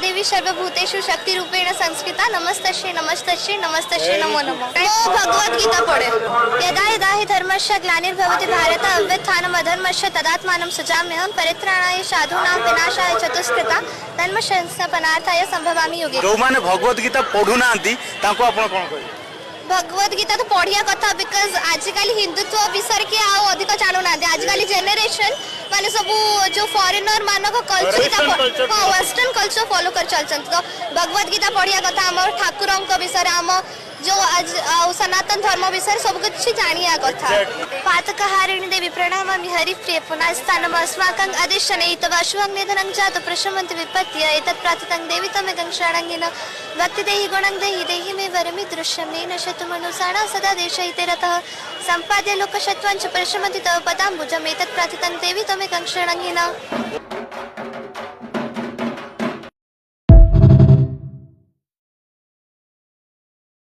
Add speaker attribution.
Speaker 1: देवी सर्वभूतेषु शक्तिरूपेण संस्कृता नमस्तस्यै नमस्तस्यै नमस्तस्यै नमो नमः। वो भगवत गीता पढ़े। यदा यदा हि धर्मस्य ग्लानिर्भवति भारत अभ्युत्थानम् अधर्मस्य तदात्मानं सृजाम्यहं परित्राणाय साधूनां विनाशाय चतुष्कृता धर्म संस्थापनार्थाय संभवामि युगे।
Speaker 2: जो माने भगवत गीता पढ़ु नांती ताको आपण कोन कहै
Speaker 1: भगवत गीता तो पढ़िया कथा बिकज आजिकल हिंदुत्व विषय के आओ अधिक जानू ना आजिकल जेनेरेशन माने सब जो फॉरेनर मानक कल्चर वेस्टर्न कल्चर फॉलो कर चलछन तो भगवत गीता पढ़िया कथा हमर ठाकुरन को विषय हम जो आज सनातन धर्म विषय सब कुछ जानिया कथा पातकहारिणी देवी प्रणमामि हरिप्रिय पुनः स्थानम अस्माकं आदेशने तव अश्वं निधनं जात प्रशमन्ति विपत्य एतत् प्रार्थनं देवी तमेकं शरणंगिन भक्ति देहि गुणं देहि मे वरमि दृश्यं नेन शतमनुसारा सदा देशैते रतः संपाद्य लोकशत्वं च प्रशमन्ति तव पदाम्बुजम् एतत् प्रार्थनं देवी तमेकं शरणंगिन।